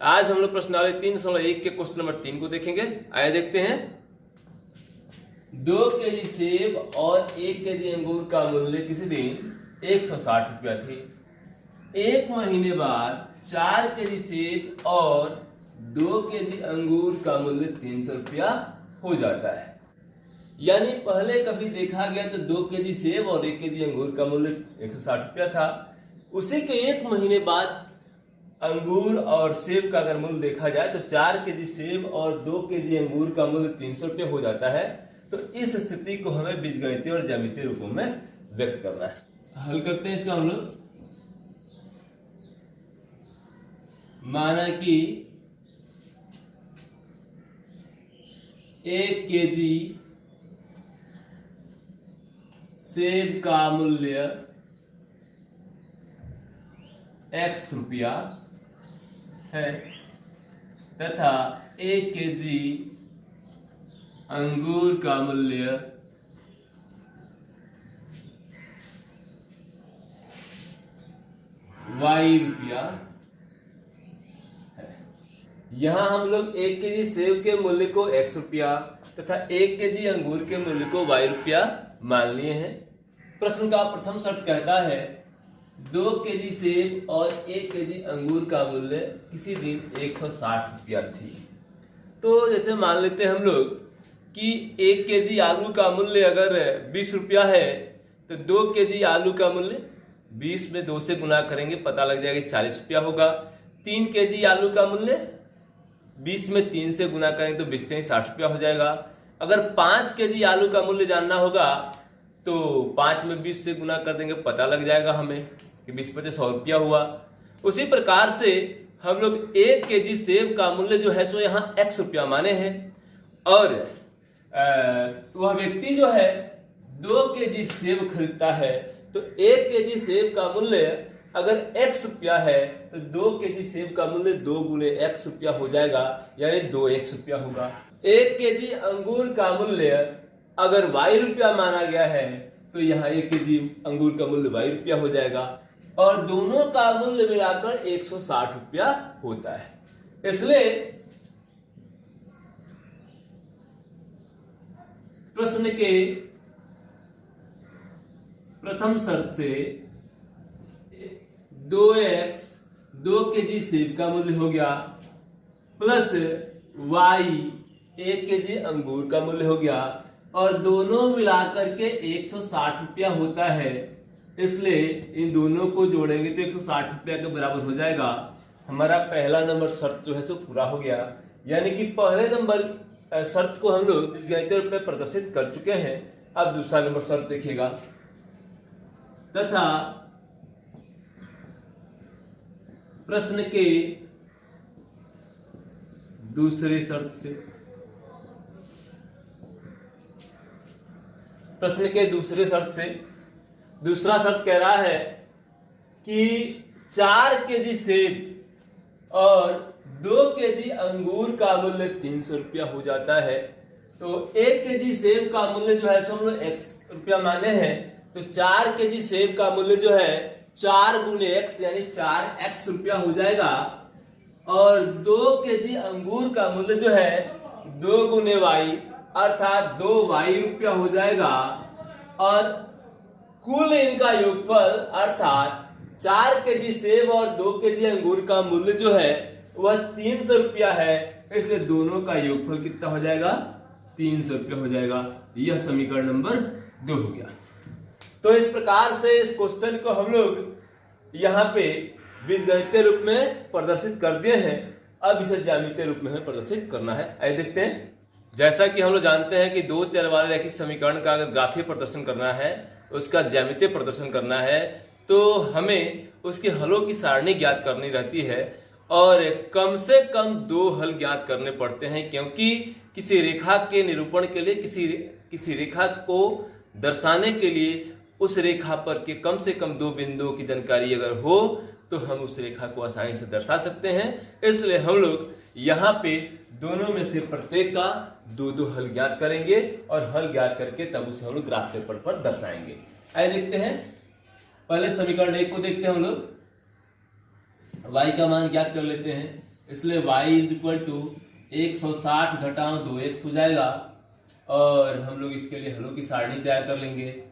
आज हम लोग प्रश्नावली 3.1 के क्वेश्चन नंबर 3 को देखेंगे। आइए देखते हैं। 2 केजी सेब और 1 केजी अंगूर का मूल्य किसी दिन 160 रुपया थी। एक महीने बाद 4 केजी सेब और 2 केजी अंगूर का मूल्य 300 रुपया हो जाता है। यानी पहले कभी देखा गया तो 2 केजी सेब और 1 केजी अंगूर का मूल्य 160 रुपया था। उसी के एक महीने बाद अंगूर और सेब का अगर मूल्य देखा जाए तो 4 केजी सेब और 2 केजी अंगूर का मूल्य 300 रुपये हो जाता है। तो इस स्थिति को हमें बीजगणितीय और ज्यामितीय रूपों में व्यक्त करना है। हल करते हैं इसका हम लोग। माना कि 1 केजी सेब का मूल्य x रुपया है तथा 1 केजी अंगूर का मूल्य y रुपया है। यहां हम लोग 1 केजी सेब के मूल्य को x रुपया तथा 1 केजी अंगूर के मूल्य को y रुपया मान लिए हैं। प्रश्न का प्रथम शर्त कहता है 2 केजी सेब और 1 केजी अंगूर का मूल्य किसी दिन 160 रुपया थी। तो जैसे मान लेते हैं हम लोग कि 1 केजी आलू का मूल्य अगर 20 रुपया है तो 2 केजी आलू का मूल्य 20 में 2 से गुना करेंगे, पता लग जाएगा 40 रुपया होगा। 3 केजी आलू का मूल्य 20 में 3 से गुना करेंगे तो 20 में 60 रुपया हो जाएगा। अगर 5 केजी आलू का मूल्य जानना होगा तो 5 में 20 से गुना कर देंगे, पता लग जाएगा हमें कि 20 पचे 100 रुपया हुआ। उसी प्रकार से हम लोग 1 केजी सेब का मूल्य जो है सो यहाँ x रुपया माने हैं और वह व्यक्ति जो है 2 केजी सेब खरीदता है तो 1 केजी सेब का मूल्य अगर x रुपया है तो 2 केजी सेब का मूल्य 2 गुने x रुपया हो जाएगा, यानी 2x रुपया होगा। 1 केजी अंगूर का मूल्य अगर y रुपया माना गया है तो यहाँ 1 केजी अंगूर का मूल्य y रुपया हो जाएगा और दोनों का मूल्य मिलाकर 160 रुपया होता है। इसलिए प्रश्न के प्रथम शर्त से 2x 2 केजी सेब का मूल्य हो गया प्लस y 1 केजी अंगूर का मूल्य हो गया और दोनों मिलाकर के 160 रुपया होता है। इसलिए इन दोनों को जोड़ेंगे तो 160 रुपया के बराबर हो जाएगा। हमारा पहला नंबर शर्त जो है सो पूरा हो गया। यानी कि पहले नंबर शर्त को हम लोग बीजगणितीय रूप में प्रदर्शित कर चुके हैं। अब दूसरा नंबर शर्त देखिएगा। तथा प्रश्न के दूसरे शर्त से दूसरा शर्त कह रहा है कि 4 केजी सेब और 2 केजी अंगूर का मूल्य 300 रुपया हो जाता है। तो 1 केजी सेब का मूल्य जो है सो हम लोग x रुपया माने हैं तो 4 केजी सेब का मूल्य जो है 4 गुने x यानी 4x रुपया हो जाएगा और 2 केजी अंगूर का मूल्य जो है 2 गुने y अर्थात 2y रुपया हो जाएगा और कुल इनका योगफल अर्थात 4 केजी सेब और 2 केजी अंगूर का मूल्य जो है वह 300 रुपया है। इसलिए दोनों का योगफल कितना हो जाएगा 300 रुपया हो जाएगा। यह समीकरण नंबर 2 हो गया। तो इस प्रकार से इस क्वेश्चन को हम लोग यहाँ पे बीजगणितीय रूप में प्रदर्शित कर दिए हैं। अब इसे ज्यामितीय रूप में हमें प्रदर्शित करना है। आइए देखते हैं। जैसा कि हम लोग जानते हैं कि 2 चर वाले रैखिक समीकरण का अगर ग्राफीय प्रदर्शन करना है, उसका ज्यामितीय प्रदर्शन करना है तो हमें उसके हलों की सारणी ज्ञात करनी रहती है और कम से कम 2 हल ज्ञात करने पड़ते हैं, क्योंकि किसी रेखा के निरूपण के लिए किसी रेखा को दर्शाने के लिए उस रेखा पर के कम से कम 2 बिंदुओं की जानकारी अगर हो तो हम उस रेखा को आसानी से दर्शा सकते हैं। इसलिए हम लोग यहाँ पे दोनों में से प्रत्येक का 2-2 हल ज्ञात करेंगे और हल ज्ञात करके तब उसे हम लोग ग्राफ पेपर पर दर्शाएंगे। आइए देखते हैं। पहले समीकरण 1 को देखते हैं हम लोग। y का मान ज्ञात कर लेते हैं। इसलिए y इज इक्वल टू 160 घटाओ 2x हो जाएगा। और हम लोग इसके लिए हलों की सारणी तैयार कर लेंगे।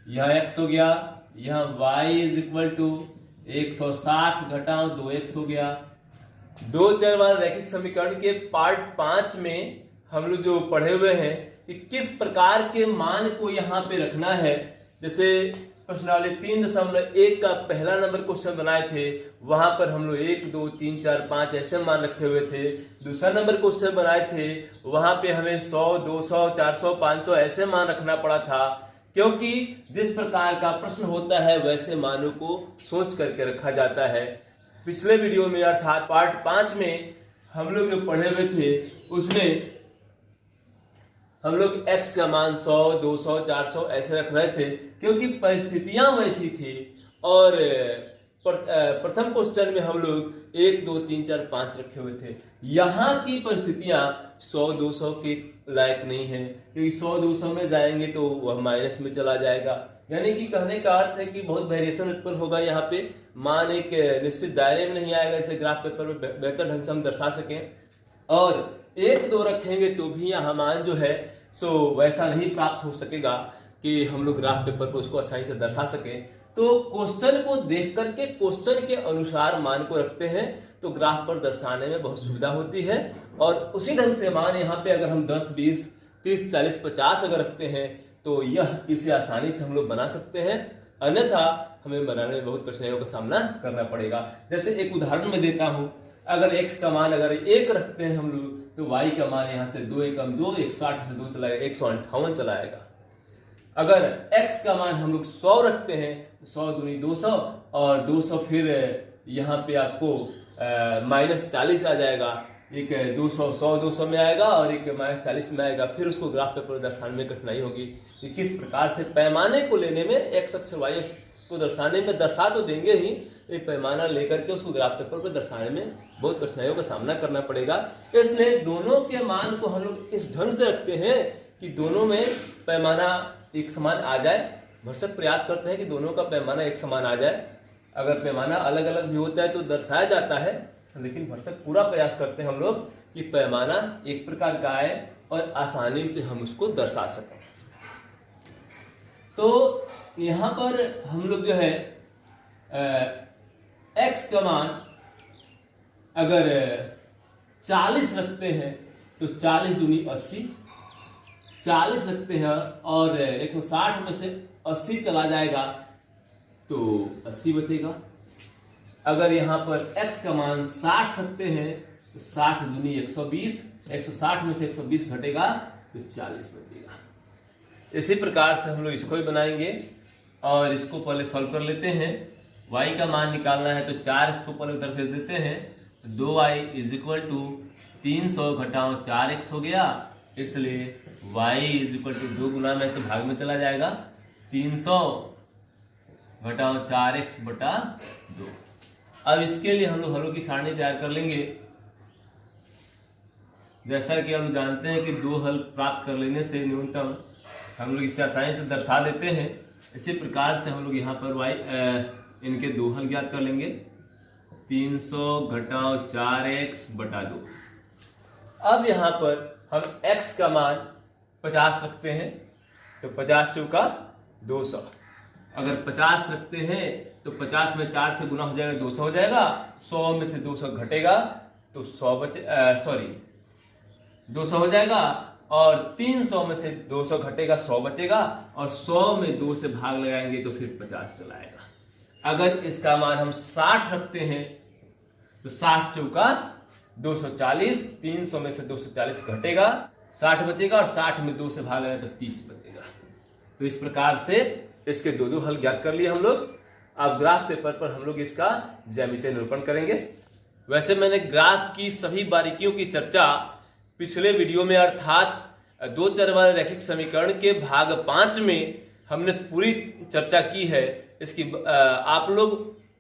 यह x हो गया, यह y इज इक्वल टू 160 घटाओ 2x हो गया। दो चर वाले रैखिक समीकरण के पार्ट 5 में हम लोग जो पढ़े हुए हैं कि किस प्रकार के मान को यहाँ पे रखना है। जैसे प्रश्नावली 3.1 का पहला नंबर क्वेश्चन बनाए थे, वहां पर हम लोग 1 2 3 4 5 ऐसे मान रखे हुए थे। दूसरा नंबर क्वेश्चन बनाए थे, वहां पे हमें 100 200 400 500 ऐसे मान रखना पड़ा था, क्योंकि जिस प्रकार का प्रश्न होता है वैसे मानों को सोच करके रखा जाता है। पिछले वीडियो में अर्थात पार्ट 5 में हम लोग जो पढ़े हुए थे उसमें हम लोग x का मान 100 200 400 ऐसे रख रहे थे, क्योंकि परिस्थितियां वैसी थी। और प्रथम क्वेश्चन में हम लोग 1 2 3 4 5 रखे हुए थे। यहाँ की परिस्थितियां 100 200 के लायक नहीं है, क्योंकि 100 200 में जाएंगे तो वह माइनस में चला जाएगा। यानी कि कहने का अर्थ है कि बहुत वेरिएशन उत्पन्न होगा। यहाँ पे मान एक निश्चित दायरे में नहीं आएगा, इसे ग्राफ पेपर में बेहतर ढंग से हम दर्शा सकें। और 1 2 रखेंगे तो भी यहाँ मान जो है सो वैसा नहीं प्राप्त हो सकेगा कि हम लोग ग्राफ पेपर पर उसको आसानी से दर्शा सकें। तो क्वेश्चन को देख करके क्वेश्चन के अनुसार मान को रखते हैं तो ग्राफ पर दर्शाने में बहुत सुविधा होती है। और उसी ढंग से मान यहाँ पे अगर हम 10 20 30 40 50 अगर रखते हैं तो यह इसे आसानी से हम लोग बना सकते हैं, अन्यथा हमें बनाने में बहुत कठिनाइयों का सामना करना पड़ेगा। जैसे एक उदाहरण मैं देता हूँ, अगर x का मान अगर 1 रखते हैं हम लोग तो y का मान यहाँ से 2 एकम 2 160 से 2 चलाएगा 158 चलाएगा। अगर x का मान हम लोग 100 रखते हैं तो 100 दूनी 200 और 200 फिर यहाँ पे आपको -40 आ जाएगा। एक 200 100 200 में आएगा और एक -40 में आएगा। फिर उसको ग्राफ पेपर दर्शाने में कठिनाई होगी कि किस प्रकार से पैमाने को लेने में x अक्ष y अक्ष को दर्शाने में दर्शा तो देंगे ही, एक पैमाना लेकर के उसको ग्राफ पेपर पर दर्शाने में बहुत कठिनाइयों का सामना करना पड़ेगा। इसलिए दोनों के मान को हम लोग इस ढंग से रखते हैं कि दोनों में पैमाना एक समान आ जाए। भरसक प्रयास करते हैं कि दोनों का पैमाना एक समान आ जाए। अगर पैमाना अलग अलग भी होता है तो दर्शाया जाता है, लेकिन भरसक पूरा प्रयास करते हैं हम लोग कि पैमाना एक प्रकार का आए और आसानी से हम उसको दर्शा सकें। तो यहाँ पर हम लोग जो है x का मान अगर 40 रखते हैं तो 40 दूनी 80, 40 रखते हैं और 160 में से 80 चला जाएगा तो 80 बचेगा। अगर यहाँ पर x का मान 60 रखते हैं तो 60 दूनी 120, 160 में से 120 घटेगा तो 40 बचेगा। इसी प्रकार से हम लोग इसको भी बनाएंगे और इसको पहले सॉल्व कर लेते हैं। y का मान निकालना है तो 4x को पहले उधर भेज देते हैं। 2y इज इक्वल टू 300 घटाओ 4x हो गया, इसलिए y इज इक्वल टू 2 गुना में तो भाग में चला जाएगा 300 घटाओ 4x बटा 2। अब इसके लिए हम लोग हलों की सारणी तैयार कर लेंगे। जैसा कि हम जानते हैं कि 2 हल प्राप्त कर लेने से न्यूनतम हम लोग इसे आसानी से दर्शा देते हैं। इसी प्रकार से हम लोग यहाँ पर इनके 2 हल ज्ञात कर लेंगे। 300 घटाओ 4x बटा 2। अब यहाँ पर हम x का मान 50 रखते हैं तो 50 चौका 200। अगर 50 रखते हैं तो 50 में 4 से गुना हो जाएगा 200 हो जाएगा। 100 में से 200 घटेगा तो 200 हो जाएगा और 300 में से 200 घटेगा 100 बचेगा और 100 में 2 से भाग लगाएंगे तो फिर 50 चलाएगा। अगर इसका मान हम 60 रखते हैं तो 60 चौका 240, 300 में से 240 घटेगा 60 बचेगा और 60 में 2 से भाग लगाएंगे तो 30 बचेगा। तो इस प्रकार से इसके 2 हल ज्ञात कर लिए हम लोग। अब ग्राफ पेपर पर हम लोग इसका ज्यामितीय निरूपण करेंगे। वैसे मैंने ग्राफ की सभी बारीकियों की चर्चा पिछले वीडियो में अर्थात 2 चर वाले रैखिक समीकरण के भाग 5 में हमने पूरी चर्चा की है। इसकी आप लोग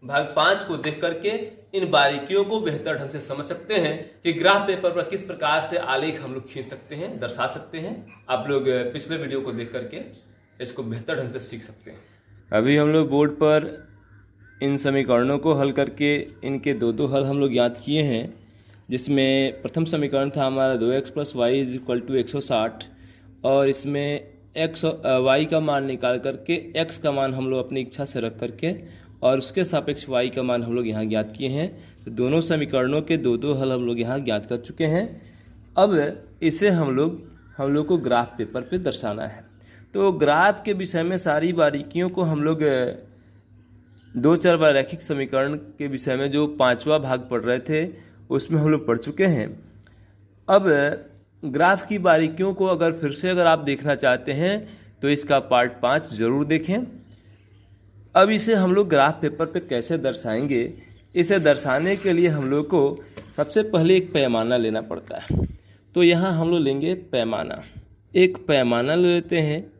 भाग 5 को देख करके इन बारीकियों को बेहतर ढंग से समझ सकते हैं कि ग्राफ पेपर पर किस प्रकार से आलेख हम लोग खींच सकते हैं, दर्शा सकते हैं। आप लोग पिछले वीडियो को देख करके इसको बेहतर ढंग से सीख सकते हैं। अभी हम लोग बोर्ड पर इन समीकरणों को हल करके इनके दो हल हम लोग याद किए हैं, जिसमें प्रथम समीकरण था हमारा 2x + y = 160 और इसमें y का मान निकाल करके x का मान हम लोग अपनी इच्छा से रख करके और उसके सापेक्ष y का मान हम लोग यहाँ ज्ञात किए हैं। तो दोनों समीकरणों के दो हल हम लोग यहाँ ज्ञात कर चुके हैं। अब इसे हम लोग को ग्राफ पेपर पे दर्शाना है। तो ग्राफ के विषय में सारी बारीकियों को हम लोग दो चर रैखिक समीकरण के विषय में जो 5वां भाग पढ़ रहे थे उसमें हम लोग पढ़ चुके हैं। अब ग्राफ की बारीकियों को अगर आप देखना चाहते हैं तो इसका पार्ट 5 जरूर देखें। अब इसे हम लोग ग्राफ पेपर पे कैसे दर्शाएंगे, इसे दर्शाने के लिए हम लोग को सबसे पहले एक पैमाना लेना पड़ता है। तो यहाँ हम लोग लेंगे पैमाना, एक पैमाना ले लेते हैं।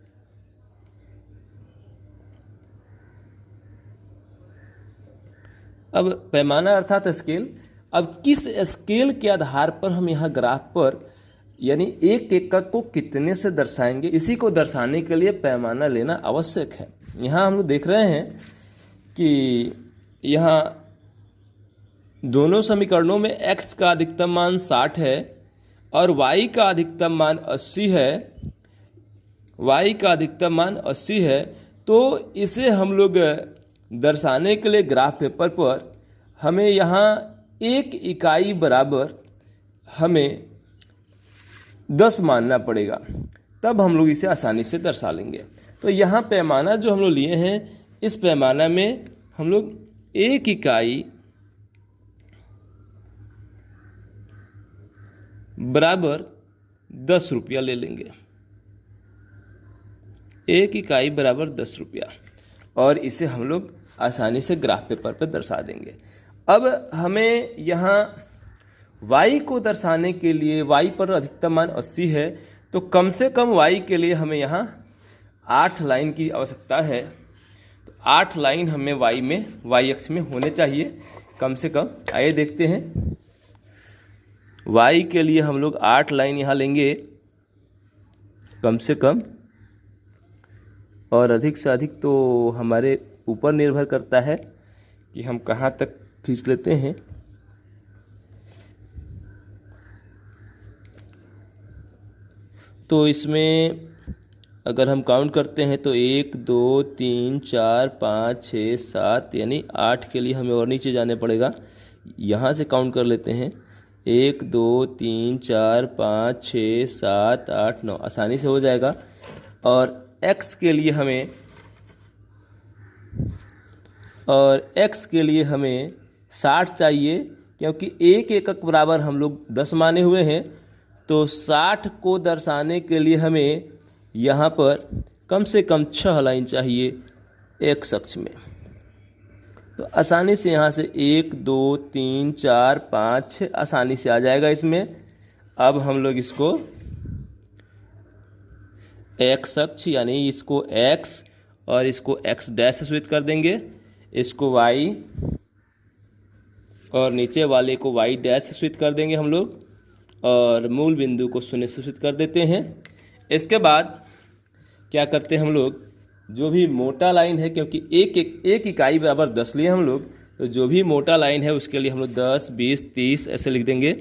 अब पैमाना अर्थात स्केल। अब किस स्केल के आधार पर हम यहाँ ग्राफ पर यानी एक एकक को कितने से दर्शाएंगे, इसी को दर्शाने के लिए पैमाना लेना आवश्यक है। यहाँ हम लोग देख रहे हैं कि यहाँ दोनों समीकरणों में x का अधिकतम मान 60 है और y का अधिकतम मान 80 है। तो इसे हम लोग दर्शाने के लिए ग्राफ पेपर पर हमें यहाँ एक इकाई बराबर हमें 10 मानना पड़ेगा, तब हम लोग इसे आसानी से दर्शा लेंगे। तो यहाँ पैमाना जो हम लोग लिए हैं, इस पैमाना में हम लोग एक इकाई बराबर 10 रुपया ले लेंगे, एक इकाई बराबर 10 रुपया, और इसे हम लोग आसानी से ग्राफ पेपर पर दर्शा देंगे। अब हमें यहाँ y को दर्शाने के लिए y पर अधिकतम मान 80 है, तो कम से कम y के लिए हमें यहाँ 8 लाइन की आवश्यकता है। तो 8 लाइन हमें y अक्ष में होने चाहिए कम से कम। आइए देखते हैं, y के लिए हम लोग 8 लाइन यहाँ लेंगे कम से कम, और अधिक से अधिक तो हमारे ऊपर निर्भर करता है कि हम कहाँ तक खींच लेते हैं। तो इसमें अगर हम काउंट करते हैं तो 1 2 3 4 5 6 7 यानी 8 के लिए हमें और नीचे जाने पड़ेगा। यहाँ से काउंट कर लेते हैं, 1 2 3 4 5 6 7 8 9, आसानी से हो जाएगा। और x के लिए हमें 60 चाहिए, क्योंकि एक एकक बराबर हम लोग 10 माने हुए हैं। तो 60 को दर्शाने के लिए हमें यहाँ पर कम से कम 6 लाइन चाहिए x अक्ष में। तो आसानी से यहाँ से 1 2 3 4 5 6 आसानी से आ जाएगा इसमें। अब हम लोग इसको x अक्ष यानी इसको x और इसको x डैश से सूचित कर देंगे, इसको y और नीचे वाले को y डैश से सूचित कर देंगे हम लोग, और मूल बिंदु को 0 से सूचित कर देते हैं। इसके बाद क्या करते हैं हम लोग, जो भी मोटा लाइन है, क्योंकि एक इकाई बराबर 10 लिए हम लोग, तो जो भी मोटा लाइन है उसके लिए हम लोग 10 20 30 ऐसे लिख देंगे।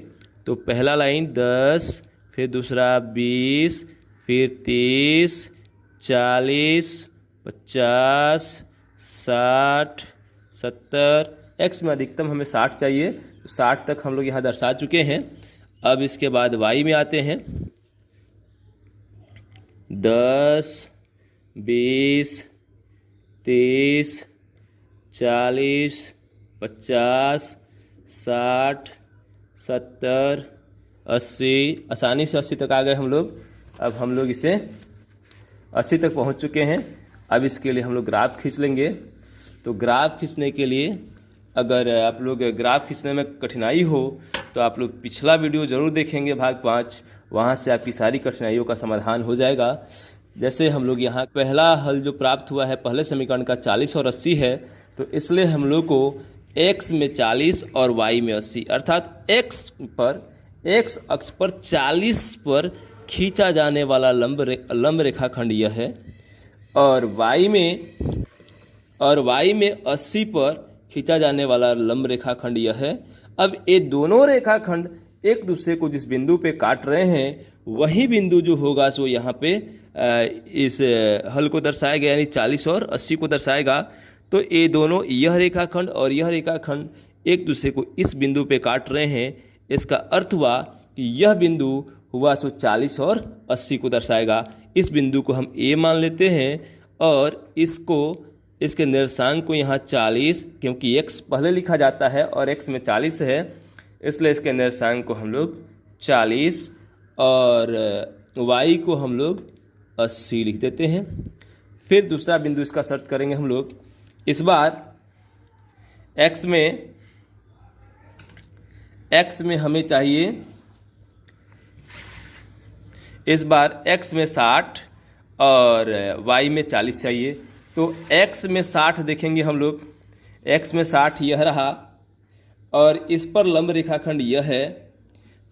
तो पहला लाइन 10, फिर दूसरा 20, फिर 30 40 50 60 70। x में अधिकतम हमें 60 चाहिए, तो 60 तक हम लोग यहाँ दर्शा चुके हैं। अब इसके बाद y में आते हैं, 10 20 30 40 50 60 70 80, आसानी से 80 तक आ गए हम लोग। अब हम लोग इसे 80 तक पहुंच चुके हैं। अब इसके लिए हम लोग ग्राफ खींच लेंगे। तो ग्राफ खींचने के लिए अगर आप लोग ग्राफ खींचने में कठिनाई हो तो आप लोग पिछला वीडियो ज़रूर देखेंगे, भाग 5, वहाँ से आपकी सारी कठिनाइयों का समाधान हो जाएगा। जैसे हम लोग यहाँ पहला हल जो प्राप्त हुआ है पहले समीकरण का 40 और 80 है, तो इसलिए हम लोग को x में 40 और y में 80, अर्थात x अक्ष पर 40 पर खींचा जाने वाला लंब रेखाखंड यह है, और y में 80 पर खींचा जाने वाला लंब रेखाखंड यह है। अब ये दोनों रेखाखंड एक दूसरे को जिस बिंदु पे काट रहे हैं वही बिंदु जो होगा सो यहाँ पे इस हल को दर्शाएगा, यानी 40 और 80 को दर्शाएगा। तो ये दोनों, यह रेखाखंड और यह रेखाखंड एक दूसरे को इस बिंदु पे काट रहे हैं। इसका अर्थ हुआ कि यह बिंदु हुआ सो 40 और 80 को दर्शाएगा। इस बिंदु को हम ए मान लेते हैं और इसके निर्देशांक को यहाँ 40, क्योंकि x पहले लिखा जाता है और x में 40 है, इसलिए इसके निर्देशांक को हम लोग 40 और y को हम लोग 80 लिख देते हैं। फिर दूसरा बिंदु इसका सर्च करेंगे हम लोग। इस बार x में हमें चाहिए, इस बार x में 60 और y में 40 चाहिए। तो x में 60 देखेंगे हम लोग, x में 60 यह रहा और इस पर लंब रेखाखंड यह है।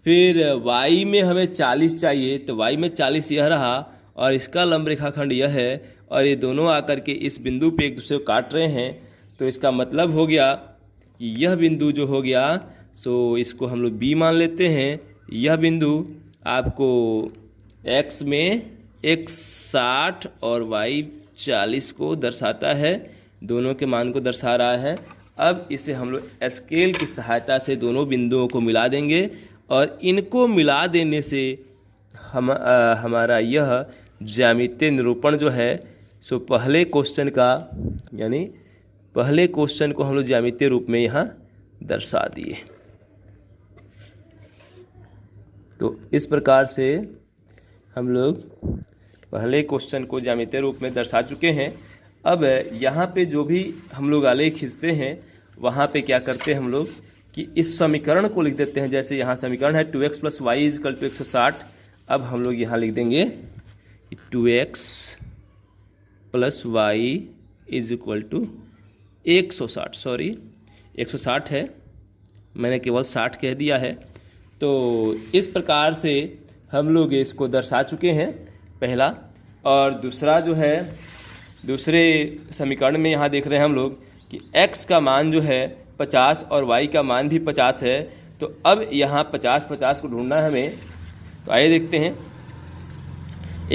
फिर y में हमें 40 चाहिए, तो y में 40 यह रहा और इसका लंब रेखाखंड यह है और ये दोनों आकर के इस बिंदु पे एक दूसरे को काट रहे हैं। तो इसका मतलब हो गया कि यह बिंदु जो हो गया सो इसको हम लोग b मान लेते हैं। यह बिंदु आपको x में x 60 और y 40 को दर्शाता है, दोनों के मान को दर्शा रहा है। अब इसे हम लोग स्केल की सहायता से दोनों बिंदुओं को मिला देंगे और इनको मिला देने से हमारा यह ज्यामितीय निरूपण जो है सो पहले क्वेश्चन का, यानी पहले क्वेश्चन को हम लोग ज्यामितीय रूप में यहाँ दर्शा दिए। तो इस प्रकार से हम लोग पहले क्वेश्चन को ज्यामितीय रूप में दर्शा चुके हैं। अब यहाँ पे जो भी हम लोग आलेख खींचते हैं वहाँ पे क्या करते हैं हम लोग कि इस समीकरण को लिख देते हैं। जैसे यहाँ समीकरण है 2x + y = 160। अब हम लोग यहाँ लिख देंगे 2x + y = 160, सॉरी 160 है, मैंने केवल 60 कह दिया है। तो इस प्रकार से हम लोग इसको दर्शा चुके हैं पहला। और दूसरा जो है, दूसरे समीकरण में यहाँ देख रहे हैं हम लोग कि x का मान जो है 50 और y का मान भी 50 है। तो अब यहाँ 50 को ढूंढना है हमें। तो आइए देखते हैं।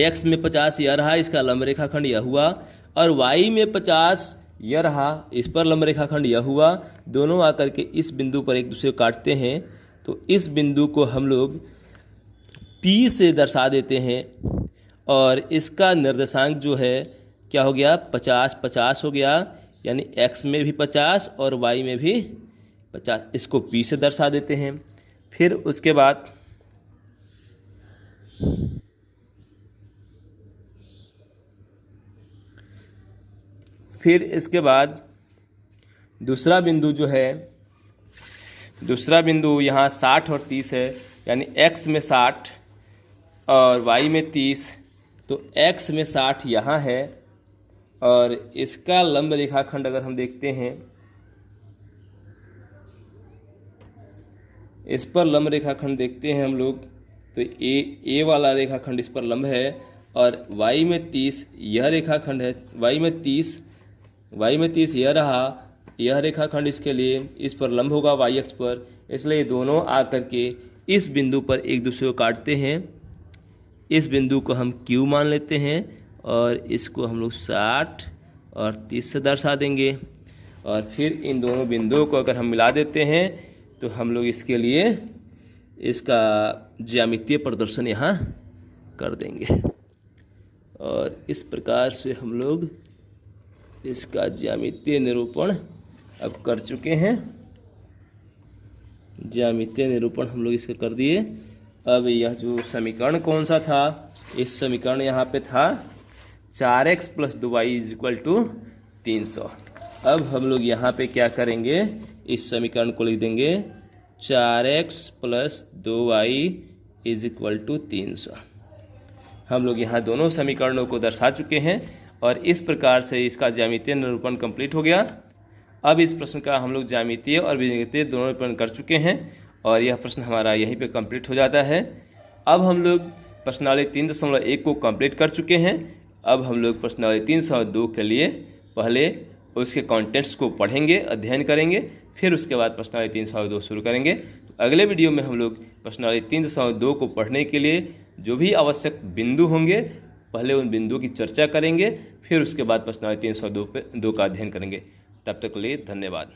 x में 50 यह रहा, इसका लंब रेखाखंड यह हुआ, और y में 50 यह रहा, इस पर लंब रेखाखंड यह हुआ। दोनों आकर के इस बिंदु पर एक दूसरे को काटते हैं। तो इस बिंदु को हम लोग P से दर्शा देते हैं और इसका निर्देशांक जो है क्या हो गया, 50 हो गया, यानी x में भी 50 और y में भी 50। इसको P से दर्शा देते हैं। फिर उसके बाद इसके बाद दूसरा बिंदु जो है, दूसरा बिंदु यहाँ 60 और 30 है, यानी x में 60 और y में 30। तो x में 60 यहाँ है और इसका लंब रेखाखंड अगर हम देखते हैं, इस पर लंब रेखाखंड देखते हैं हम लोग, तो ए वाला रेखाखंड इस पर लंब है और y में 30 यह रेखाखंड है। y में 30 यह रहा, यह रेखाखंड इसके लिए इस पर लंब होगा y अक्ष पर। इसलिए दोनों आकर के इस बिंदु पर एक दूसरे को काटते हैं। इस बिंदु को हम Q मान लेते हैं और इसको हम लोग 60 और 30 से दर्शा देंगे। और फिर इन दोनों बिंदुओं को अगर हम मिला देते हैं तो हम लोग इसके लिए इसका ज्यामितीय प्रदर्शन यहाँ कर देंगे। और इस प्रकार से हम लोग इसका ज्यामितीय निरूपण अब कर चुके हैं। ज्यामितीय निरूपण हम लोग इसका कर दिए। अब यह जो समीकरण कौन सा था, इस समीकरण यहाँ पे था 4x + 2y = 300। अब हम लोग यहाँ पे क्या करेंगे, इस समीकरण को लिख देंगे 4x + 2y = 300। हम लोग यहाँ दोनों समीकरणों को दर्शा चुके हैं और इस प्रकार से इसका ज्यामितीय निरूपण कंप्लीट हो गया। अब इस प्रश्न का हम लोग ज्यामितीय और बीजगणितीय दोनों निरूपण कर चुके हैं और यह प्रश्न हमारा यहीं पे कंप्लीट हो जाता है। अब हम लोग प्रश्नावली 3.1 को कंप्लीट कर चुके हैं अब हम लोग प्रश्नावली 302 के लिए पहले उसके कंटेंट्स को पढ़ेंगे, अध्ययन करेंगे, फिर उसके बाद प्रश्नावली 302 शुरू करेंगे। तो अगले वीडियो में हम लोग प्रश्नावली 302 को पढ़ने के लिए जो भी आवश्यक बिंदु होंगे पहले उन बिंदुओं की चर्चा करेंगे, फिर उसके बाद प्रश्नावली 302 का अध्ययन करेंगे। तब तक के लिए धन्यवाद।